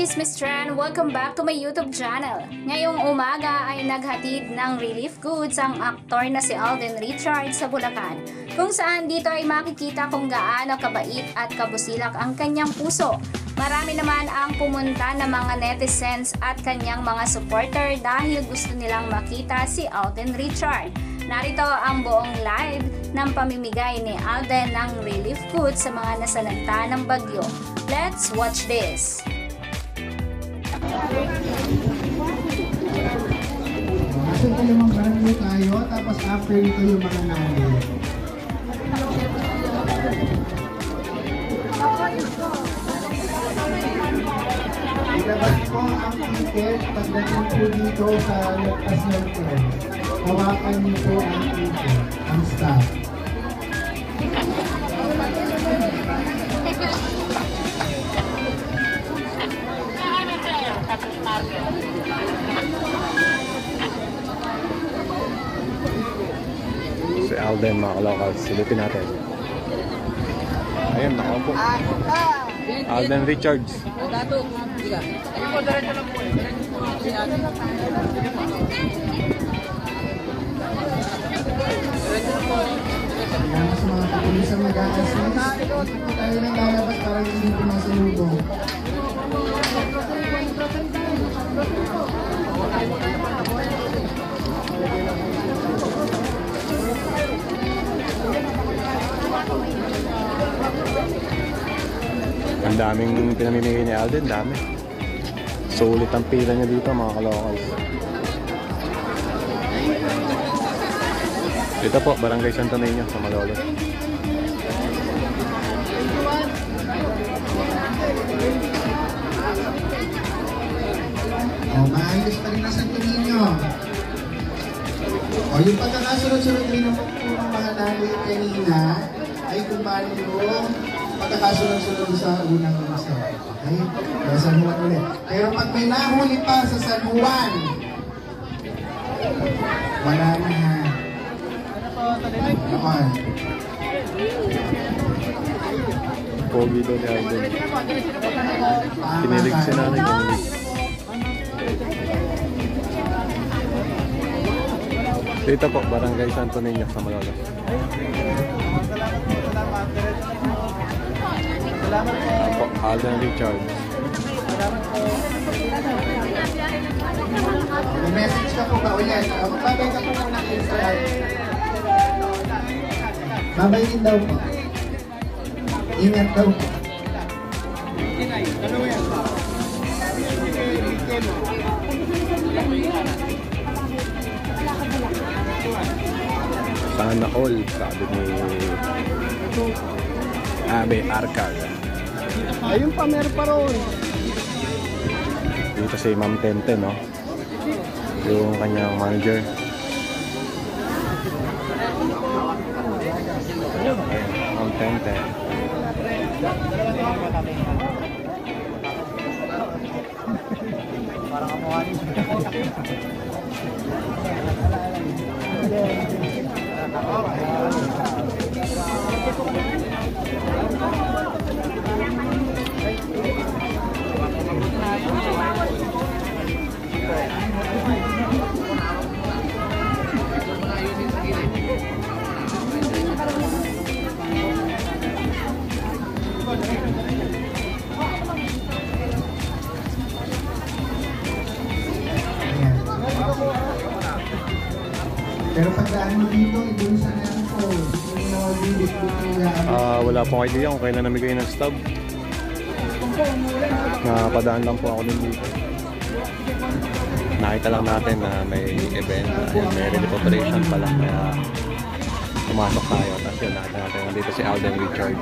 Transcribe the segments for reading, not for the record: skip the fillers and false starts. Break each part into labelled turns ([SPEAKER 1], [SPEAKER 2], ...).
[SPEAKER 1] Chismis Trend! Welcome back to my YouTube channel. Ngayong umaga ay naghatid ng relief goods ang aktor na si Alden Richards sa Bulacan, kung saan dito ay makikita kung gaano kabait at kabusilak ang kanyang puso. Marami naman ang pumunta ng mga netizens at kanyang mga supporter dahil gusto nilang makita si Alden Richards. Narito ang buong live ng pamimigay ni Alden ng relief goods sa mga nasalanta ng bagyo. Let's watch this!
[SPEAKER 2] Kasi ito yung mga barangay tayo, tapos after ito yung mga namin. Ilabas po ang ticket pagdating po dito sa lagpasan ko. Hawakan niyo po ang ticket, ang staff.
[SPEAKER 3] Si Alden, mga kalokals, silipin natin. Ayun, nakaupo. Alden Richards.
[SPEAKER 2] Kaya sa mga kapulisang nag-aasis, hindi tayo nang lalabas para hindi pumasalubong.
[SPEAKER 3] Ang daming pinamimigay ni Alden, dami. Sulit ang pila niya dito, mga kalokals. Ito po, Barangay Santo Niño sa Malolos.
[SPEAKER 2] Maayos pa rin ang Santo Niño. Yung pagkakasunod-sunod rin ng mga namin kanina ay kung paano yung pagkakasunod-sunod sa unang masa. Okay? Kaya San Juan ulit. Pero pag may nahuli pa sa San Juan, wala na ha. Naman.
[SPEAKER 3] Pogi doon ni Alden. Kinilig si nanay ko. Dito po, Barangay Santo Niño sa Malolos. Po, Alden Richards.
[SPEAKER 2] May message ka po ba ulit? Magbabay ka po muna kayo sa babay din daw po. Ingat daw po.
[SPEAKER 3] Sana all, sabi ni Abe Arcal.
[SPEAKER 2] Ayun pa, meron pa ron.
[SPEAKER 3] Dito si Ma'am Tente, no? Yung kanyang manager. Ma'am Tente.
[SPEAKER 2] Parang kamuhan. Pero pagdaan mo dito, doon sa naman po.
[SPEAKER 3] Wala pong idea kung kailan namigay ng stub. Napadaan lang po ako din dito. Nakita lang natin na may event. Ayun, may relief operation pala. Kaya pumasok tayo. Tapos yun, nakita natin nandito si Alden Richards.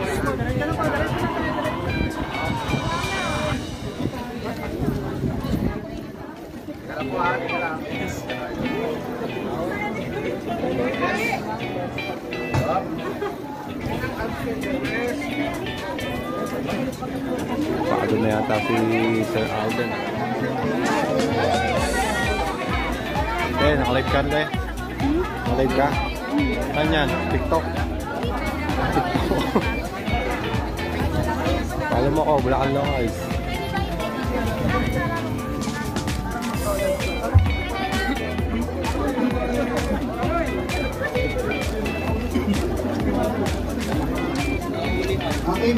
[SPEAKER 3] Pagod na yata si Sir Alden. Nakalive ka na eh. Nakalive ka? Saan yan? TikTok? TikTok. Follow mo ko, Bulacan Locals.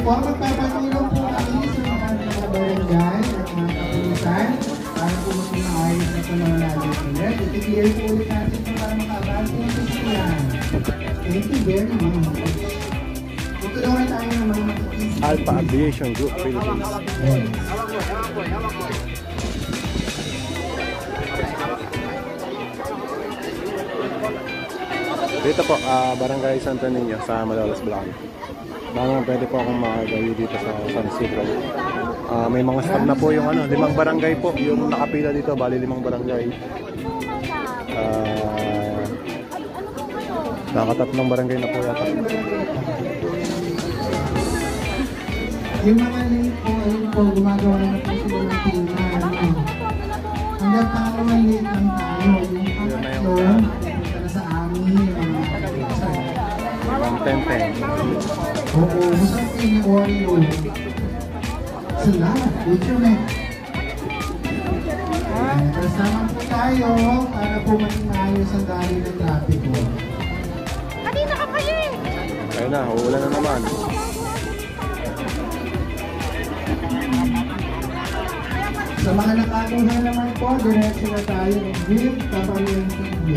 [SPEAKER 2] po, magpapatulong po kami sa mga barangay at mga kapulisan para po maging na sa mga nalit ulit. I-clear po ulit natin po para makabal po sa siyan. Thank you very much. Tutulungan tayo ng mga makikisi.
[SPEAKER 3] Alpha Aviation Group Philippines.
[SPEAKER 2] Yes.
[SPEAKER 3] Dito po, Barangay Santo Niño sa Malolos, Bulacan. Baka pwede po akong makagawi dito sa San Isidro. May mga stop na po yung 5 barangay po, yung nakapila dito, bali 5 barangay. Nakatatlong barangay na po yata.
[SPEAKER 2] Yung mga late po, ayun po, gumagawa na po sila ng pila. Hanggang pa late lang tayo. Yung pangatlong, pupunta na sa amin, yung mga kapatid.
[SPEAKER 3] Ang 10-10.
[SPEAKER 2] Oo, masarap yung Oreo. Salamat, dito na. Kasama po tayo para po maging maayos ang dali ng trapiko.
[SPEAKER 1] Kanina ka pa eh!
[SPEAKER 3] Ayun na, uulan na naman.
[SPEAKER 2] Sa mga nakakuha naman po, diretso na tayo ng Green Kapalian TV.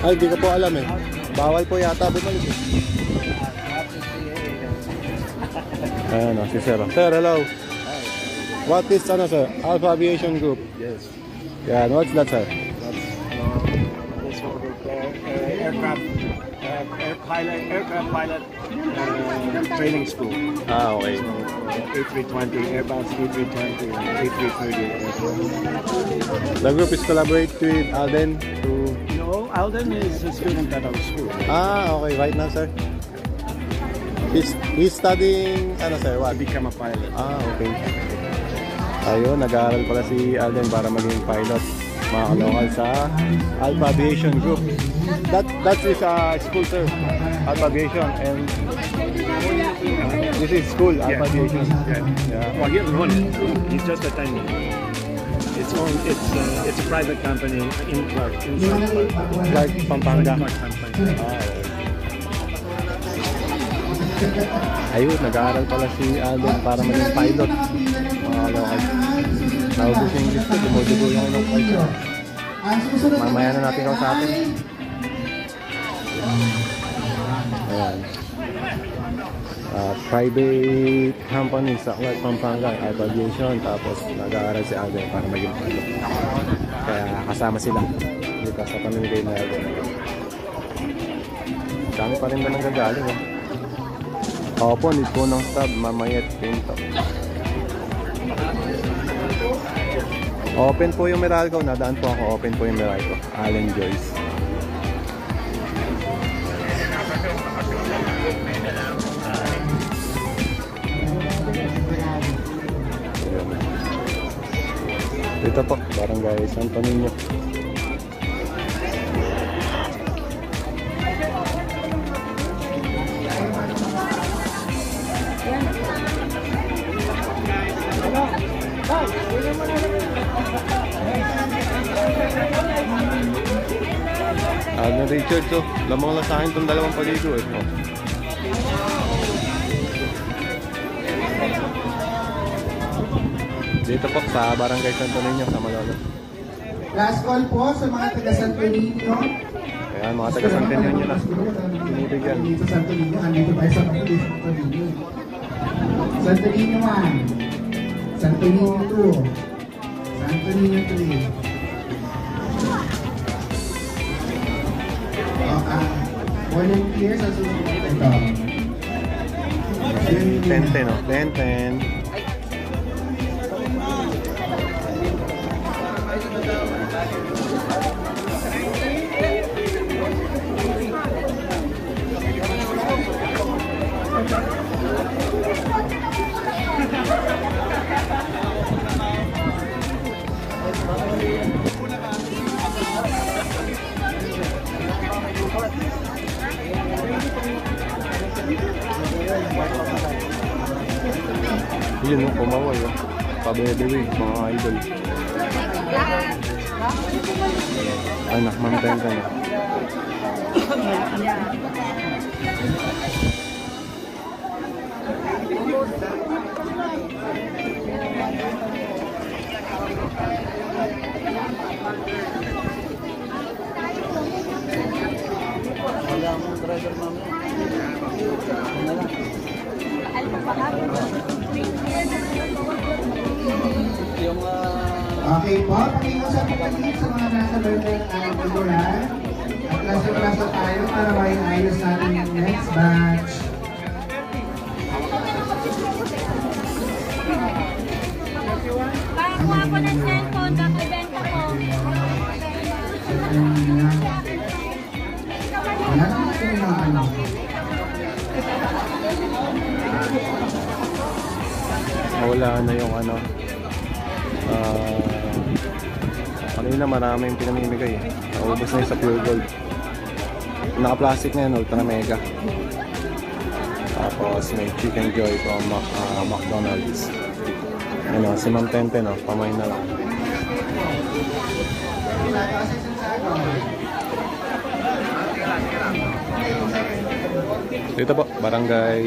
[SPEAKER 3] Ay, di ko po alam eh. Bawal po yata bumalik eh. Ayan o, si Sir. Sir, hello. What is, sir? Alpha Aviation Group.
[SPEAKER 4] Yes,
[SPEAKER 3] Yeah, what's that, sir?
[SPEAKER 4] this will aircraft pilot training school.
[SPEAKER 3] Okay.
[SPEAKER 4] A320, Airbus A320 and A330 aircraft.
[SPEAKER 3] The group is collaborate with Alden to...
[SPEAKER 4] No, Alden is a student at our school.
[SPEAKER 3] Okay, right now, sir. He's studying, sir,
[SPEAKER 4] To
[SPEAKER 3] what?
[SPEAKER 4] become a pilot.
[SPEAKER 3] Okay. Ayun, nag-aaral pala si Alden para maging pilot. Mga kalokal sa Alpha Aviation Group. That is school, sir. Alpha Aviation. And this is school, Alpha Aviation. Yeah.
[SPEAKER 4] Well, he doesn't run it. He's just attending. It's a private company in Clark. In South Clark.
[SPEAKER 3] Like Pampanga.
[SPEAKER 4] Clark company.
[SPEAKER 3] Okay. Ayun, nag-aaral pala si Alden para maging pilot. Mga kalokal. Naubos yung English ko, dumudugo yung inong pilot. Mamaya na natin kausapin. Ayan. Private company sa Clark, Pampanga, Alpha Aviation. Tapos nag-aaral si Alden para maging pilot. Kaya kasama sila dito sa pamimigay na Alden. Dami pa rin ba nang gagaling eh. Opo, need po ng stab, mamayat pinto. Open po yung Meralco, nadaan po ako, open po yung Meralco. Allen Joyce. Dito po, Barangay Santo Niño. Richard, so lamang lang sa akin itong dalawang paligo eh. Oh. Dito po sa Barangay Santo Niño sa Malolos.
[SPEAKER 2] Last call po sa mga taga Santo Niño.
[SPEAKER 3] Ayan, mga taga Santo Niño na. Pinibigyan.
[SPEAKER 2] Dito Santo Niño, andito tayo sa mga Santo Niño. Santo Niño 1, Santo Niño 2, Santo Niño 3. Volunteers sa susunod ito.
[SPEAKER 3] 10-10, no? 10-10. Yun yung kumaway, oh. Pabebe-wig, mga idol. Anak, mantenta na.
[SPEAKER 2] Okay po, pakiusap po kasi sa mga nasa birthday ng ating figuran. At lasa tayo para may ayos natin yung next batch.
[SPEAKER 5] Kuha ko ng cellphone, kakibenta ko.
[SPEAKER 2] Wala naman ito yung mga ano.
[SPEAKER 3] Wala na yung ano. Kanina maraming pinamimigay eh. Naubos na yung sa Pure Gold. Naka-plastic na yun, Ultra Mega. Tapos may Chicken Joy from McDonald's. Ano, si Ma'am Tente, no? Pamay na lang. Dito po, Barangay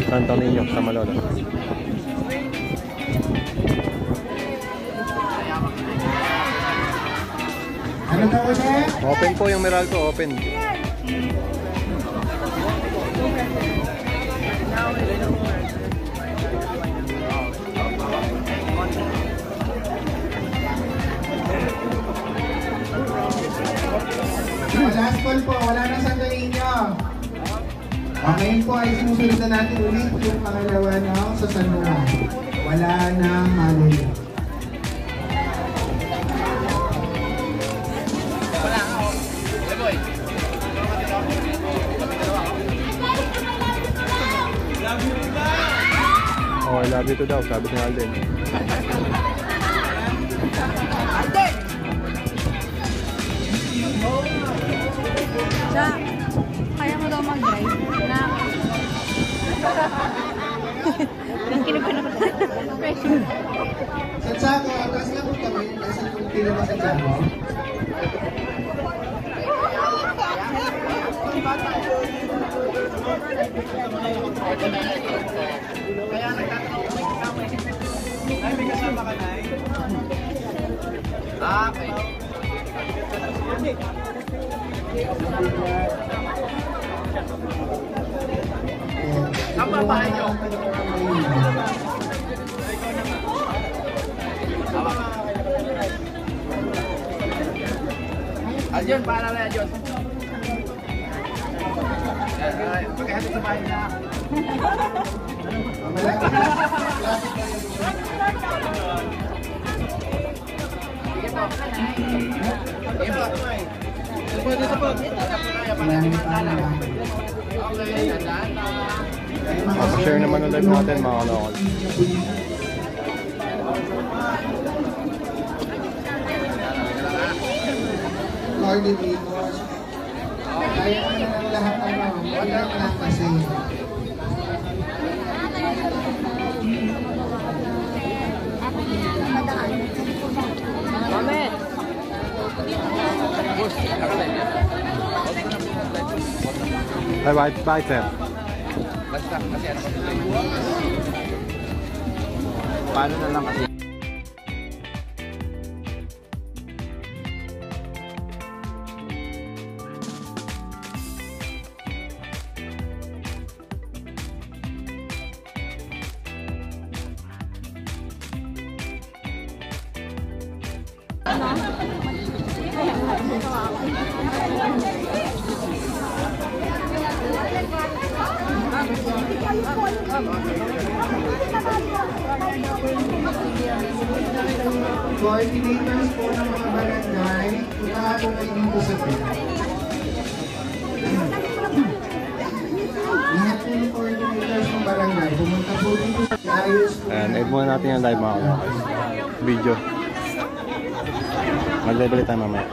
[SPEAKER 3] Santo Niño, sa Malolo.
[SPEAKER 2] Ano daw ulit?
[SPEAKER 3] Open po yung Meralco, open.
[SPEAKER 2] Last call po, wala na Santo Niño. Okay po ay sinusunod na natin ulit yung pangalawa ng sa San Juan. Wala na mali.
[SPEAKER 3] Oh, I love you too daw, sabi ni Alden.
[SPEAKER 5] Sa, kaya mo daw mag-drive na... Yung kinipan ako.
[SPEAKER 2] Sa Tiago, atas lang po kami. Kasi kung pinaba sa Tiago.
[SPEAKER 6] Ang babae nyo. Aljon, para na Aljon. Pagkahati sa bahay na.
[SPEAKER 3] Share naman ang live natin, mga kalokal.
[SPEAKER 2] Coordinators. Kaya naman ang lahat ano, wala lang kasi.
[SPEAKER 3] Bye, sir.
[SPEAKER 6] Basta kasi ano. Paano na lang kasi.
[SPEAKER 2] Coordinators po ng mga barangay, punta po kayo dito sa pila. Lahat po ng coordinators ng barangay, pumunta po dito sa ayos po.
[SPEAKER 3] And end muna natin yung live, mga kalokal. Video. Mag-live ulit tayo mamaya.